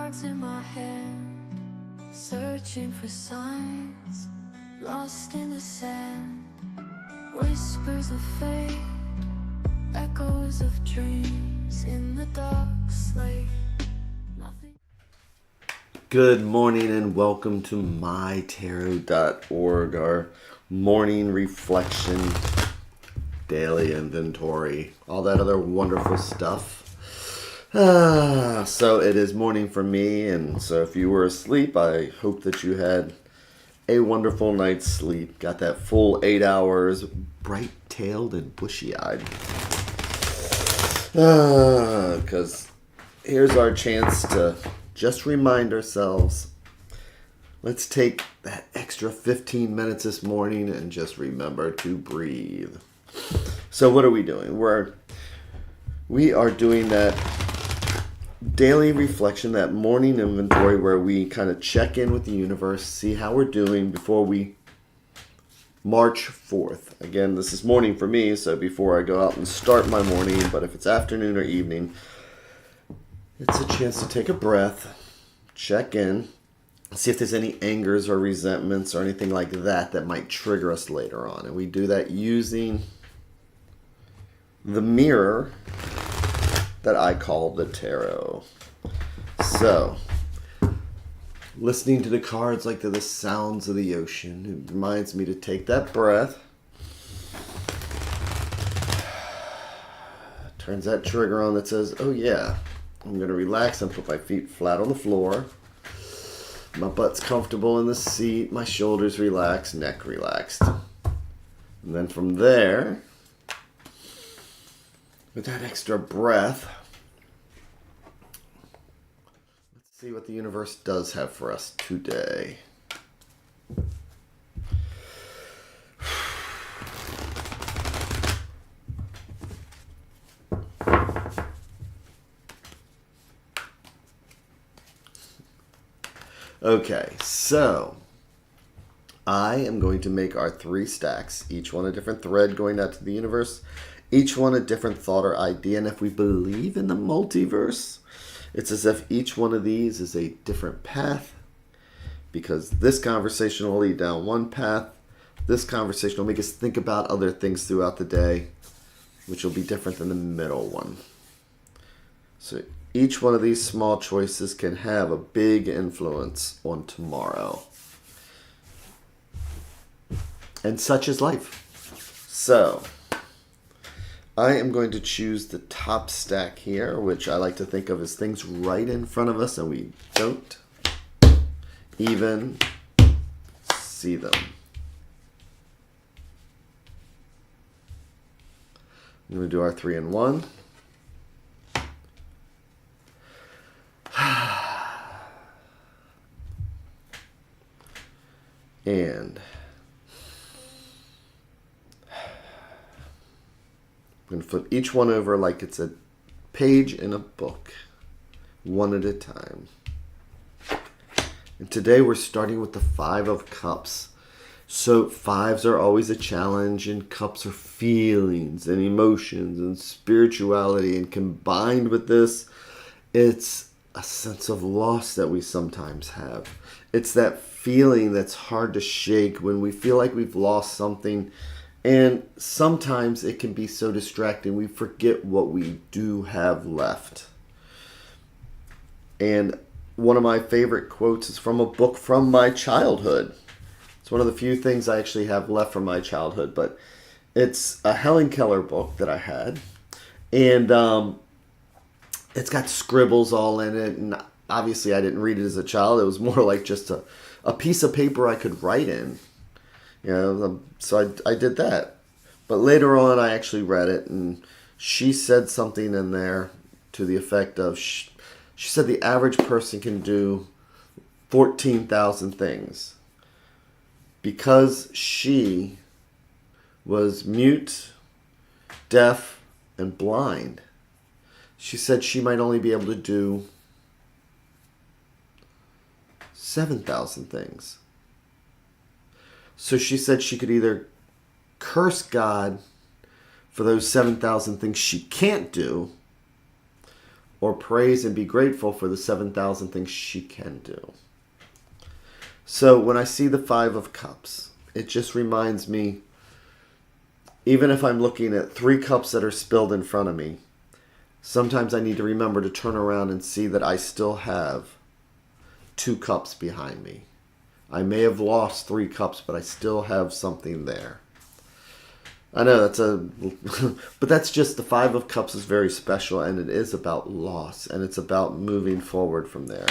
cards in my hand, searching for signs, lost in the sand. Whispers of fate, echoes of dreams in the dark slate. Nothing. Good morning and welcome to MyTarot.org, our morning reflection, daily inventory, all that other wonderful stuff. So it is morning for me, and so if you were asleep, I hope that you had a wonderful night's sleep. Got that full 8 hours, bright-tailed and bushy-eyed. Because here's our chance to just remind ourselves, let's take that extra 15 minutes this morning and just remember to breathe. So what are we doing? We are doing that daily reflection, that morning inventory where we kind of check in with the universe, see how we're doing before we march forth. Again, this is morning for me, so before I go out and start my morning, but if it's afternoon or evening, it's a chance to take a breath, check in, see if there's any angers or resentments or anything like that that might trigger us later on. And we do that using the mirror that I call the tarot. So, listening to the cards like they're the sounds of the ocean, it reminds me to take that breath. Turns that trigger on that says, oh yeah, I'm going to relax and put my feet flat on the floor. My butt's comfortable in the seat, my shoulders relaxed, neck relaxed. And then from there, with that extra breath, let's see what the universe does have for us today. Okay, so I am going to make our 3 stacks, each one a different thread going out to the universe, each one a different thought or idea. And if we believe in the multiverse, it's as if each one of these is a different path, because this conversation will lead down one path. This conversation will make us think about other things throughout the day, which will be different than the middle one. So each one of these small choices can have a big influence on tomorrow. And such is life. So I am going to choose the top stack here, which I like to think of as things right in front of us and we don't even see them. I'm going to do our 3 and 1. And I'm going to flip each one over like it's a page in a book, one at a time. And today we're starting with the 5 of Cups. So 5s are always a challenge, and cups are feelings and emotions and spirituality. And combined with this, it's a sense of loss that we sometimes have. It's that feeling that's hard to shake when we feel like we've lost something. And sometimes it can be so distracting we forget what we do have left. And one of my favorite quotes is from a book from my childhood. It's one of the few things I actually have left from my childhood, but it's a Helen Keller book that I had. And it's got scribbles all in it. And obviously I didn't read it as a child. It was more like just a piece of paper I could write in. You know, so I did that. But later on, I actually read it, and she said something in there to the effect of, she said the average person can do 14,000 things. Because she was mute, deaf, and blind, she said she might only be able to do 7,000 things. So she said she could either curse God for those 7,000 things she can't do, or praise and be grateful for the 7,000 things she can do. So when I see the 5 of Cups, it just reminds me, even if I'm looking at 3 cups that are spilled in front of me, sometimes I need to remember to turn around and see that I still have 2 cups behind me. I may have lost 3 cups, but I still have something there. I know but that's just, the 5 of Cups is very special, and it is about loss, and it's about moving forward from there,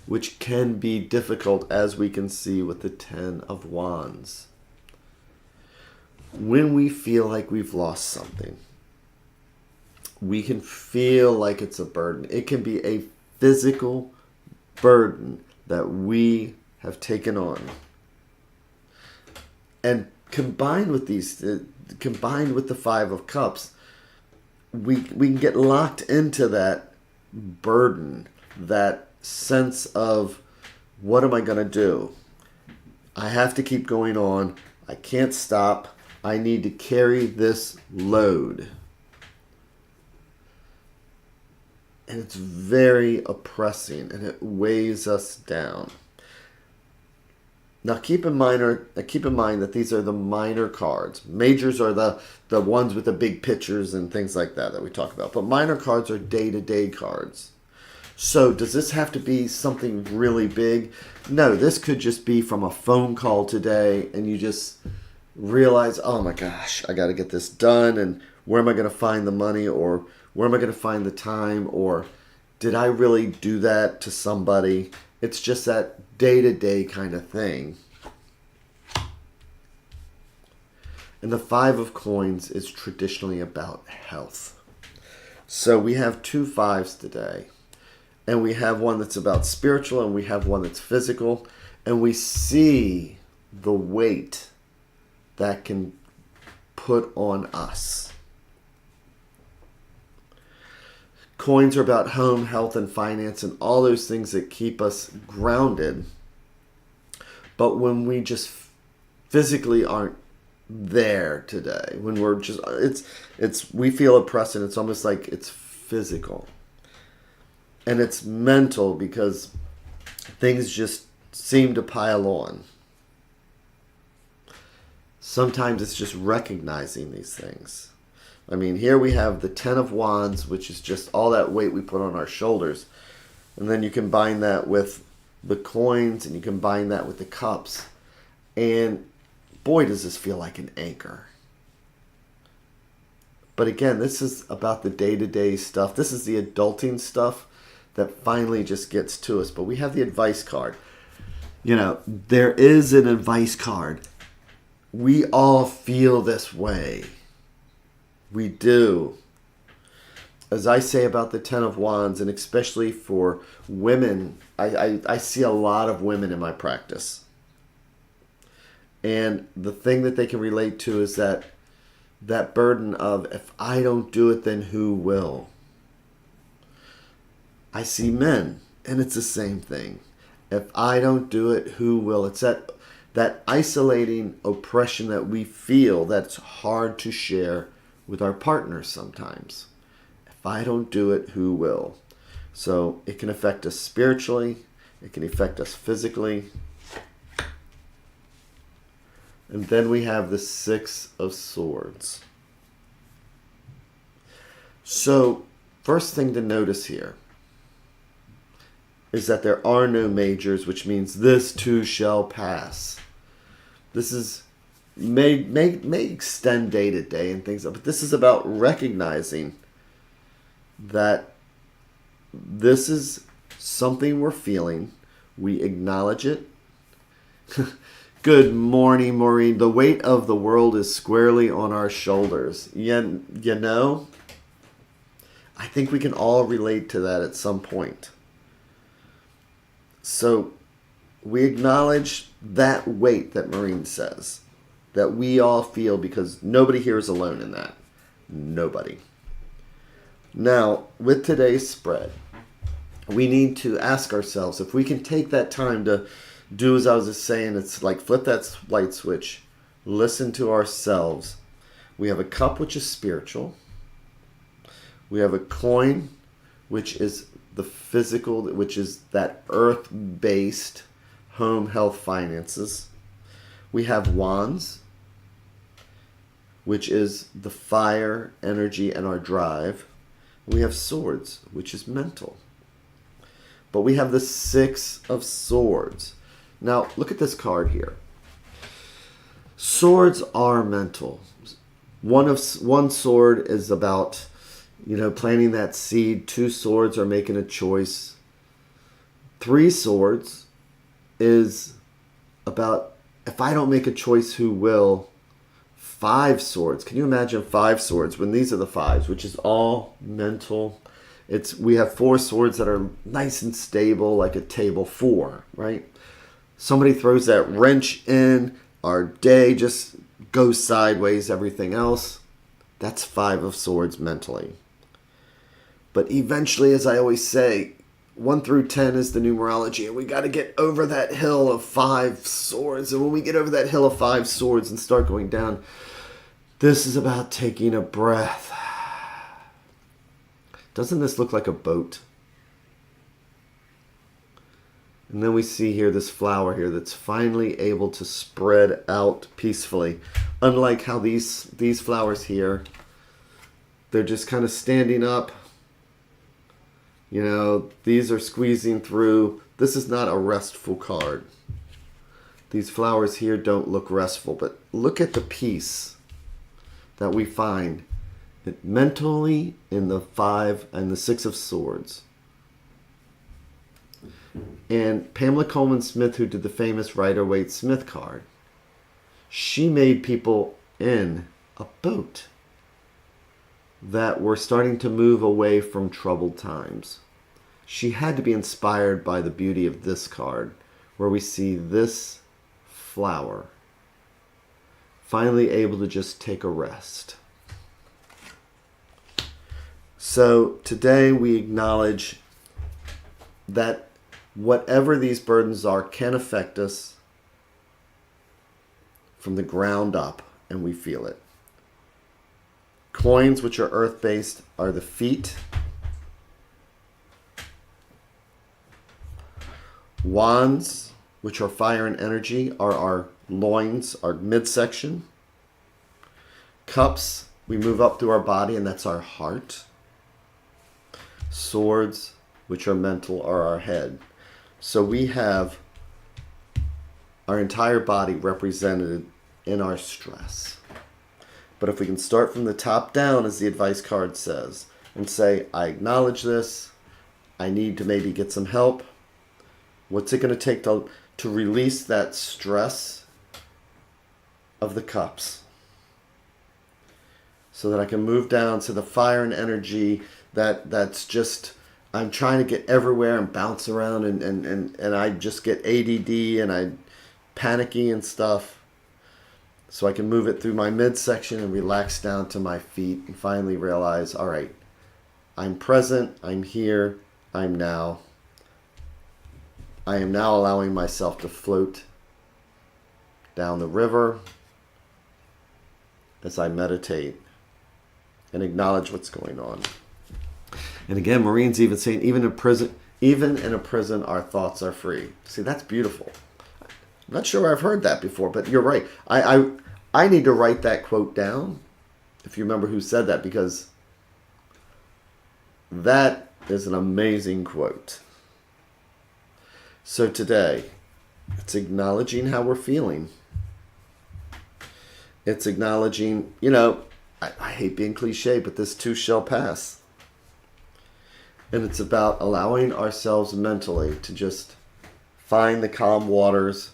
which can be difficult, as we can see with the 10 of Wands. When we feel like we've lost something, we can feel like it's a burden. It can be a physical burden that we have taken on. And combined with the 5 of Cups, we can get locked into that burden, that sense of, what am I going to do? I have to keep going on. I can't stop. I need to carry this load. And it's very oppressing, and it weighs us down. Now keep in mind that these are the minor cards. Majors are the ones with the big pictures and things like that we talk about. But minor cards are day-to-day cards. So does this have to be something really big? No, this could just be from a phone call today, and you just realize, oh my gosh, I got to get this done, and where am I going to find the money, or where am I going to find the time, or did I really do that to somebody? It's just that day-to-day kind of thing. And the 5 of Coins is traditionally about health. So we have 2 5s today. And we have one that's about spiritual, and we have one that's physical. And we see the weight that can put on us. Coins are about home, health, and finance, and all those things that keep us grounded. But when we just physically aren't there today, when we're just, we feel oppressed, and it's almost like it's physical. And it's mental, because things just seem to pile on. Sometimes it's just recognizing these things. I mean, here we have the 10 of Wands, which is just all that weight we put on our shoulders. And then you combine that with the coins, and you combine that with the cups. And boy, does this feel like an anchor. But again, this is about the day-to-day stuff. This is the adulting stuff that finally just gets to us. But we have the advice card. You know, there is an advice card. We all feel this way. We do. As I say about the 10 of Wands, and especially for women, I see a lot of women in my practice. And the thing that they can relate to is that burden of, if I don't do it, then who will? I see men, and it's the same thing. If I don't do it, who will? It's that isolating oppression that we feel that's hard to share with our partners sometimes. If I don't do it, who will? So it can affect us spiritually. It can affect us physically. And then we have the 6 of Swords. So first thing to notice here is that there are no majors, which means this too shall pass. This is may extend day to day and things, but this is about recognizing that this is something we're feeling. We acknowledge it. Good morning, Maureen. The weight of the world is squarely on our shoulders. You know, I think we can all relate to that at some point. So we acknowledge that weight that Maureen says, that we all feel, because nobody here is alone in that. Nobody. Now, with today's spread, we need to ask ourselves if we can take that time to do as I was just saying. It's like flip that light switch, listen to ourselves. We have a cup, which is spiritual. We have a coin, which is the physical, which is that earth-based home, health, finances. We have wands, which is the fire, energy, and our drive. We have swords, which is mental. But we have the Six of Swords. Now, look at this card here. Swords are mental. One sword is about, planting that seed. 2 swords are making a choice. 3 swords is about, if I don't make a choice, who will? 5 swords. Can you imagine 5 swords when these are the 5s, which is all mental? We have 4 swords that are nice and stable, like a table 4, right? Somebody throws that wrench in, our day just goes sideways, everything else. That's 5 of swords mentally. But eventually, as I always say, 1 through 10 is the numerology, and we got to get over that hill of 5 swords. And when we get over that hill of 5 swords and start going down, this is about taking a breath. Doesn't this look like a boat? And then we see here this flower here that's finally able to spread out peacefully. Unlike how these flowers here, they're just kind of standing up. These are squeezing through. This is not a restful card. These flowers here don't look restful, but look at the peace that we find mentally in the 5 and the 6 of Swords. And Pamela Coleman Smith, who did the famous Rider-Waite-Smith card, she made people in a boat that were starting to move away from troubled times. She had to be inspired by the beauty of this card, where we see this flower finally able to just take a rest. So today we acknowledge that whatever these burdens are can affect us from the ground up, and we feel it. Coins, which are earth-based, are the feet. Wands, which are fire and energy, are our loins, our midsection. Cups, we move up through our body, and that's our heart. Swords, which are mental, are our head. So we have our entire body represented in our stress. But if we can start from the top down, as the advice card says, and say, I acknowledge this, I need to maybe get some help. What's it going to take to release that stress of the cups? So that I can move down to the fire and energy that's just, I'm trying to get everywhere and bounce around and I just get ADD and I panicky and stuff. So I can move it through my midsection and relax down to my feet and finally realize, all right, I'm present, I'm here, I'm now. I am now allowing myself to float down the river as I meditate and acknowledge what's going on. And again, Maureen's even saying, even in a prison, our thoughts are free. See, that's beautiful. I'm not sure I've heard that before, but you're right. I need to write that quote down, if you remember who said that, because that is an amazing quote. So today, it's acknowledging how we're feeling. It's acknowledging, I hate being cliche, but this too shall pass. And it's about allowing ourselves mentally to just find the calm waters.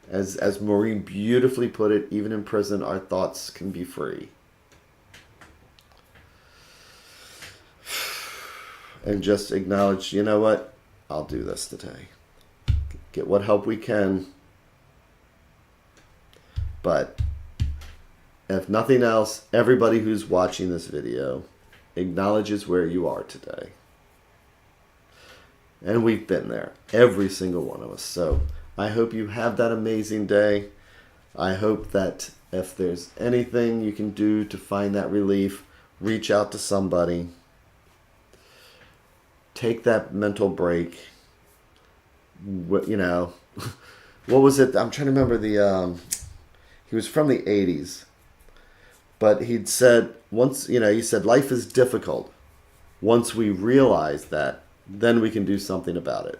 As Maureen beautifully put it, even in prison, our thoughts can be free. And just acknowledge, you know what? I'll do this today. Get what help we can. But if nothing else, everybody who's watching this video acknowledges where you are today. And we've been there, every single one of us. So I hope you have that amazing day. I hope that if there's anything you can do to find that relief, reach out to somebody. take that mental break. What, you know, what was it? I'm trying to remember he was from the 80s, but he'd said once, you know, he said life is difficult. Once we realize that, then we can do something about it.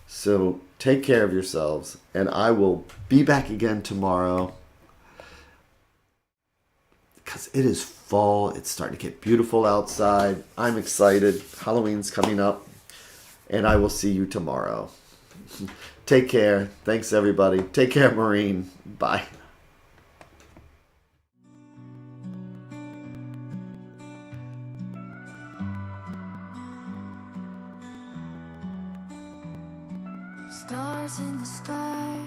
So take care of yourselves, and I will be back again tomorrow because it is fall. It's starting to get beautiful outside. I'm excited. Halloween's coming up, and I will see you tomorrow. Take care. Thanks, everybody. Take care, Maureen. Bye. Stars in the sky,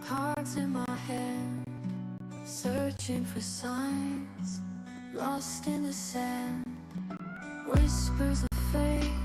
cards in my hand, searching for signs, lost in the sand, whispers of fate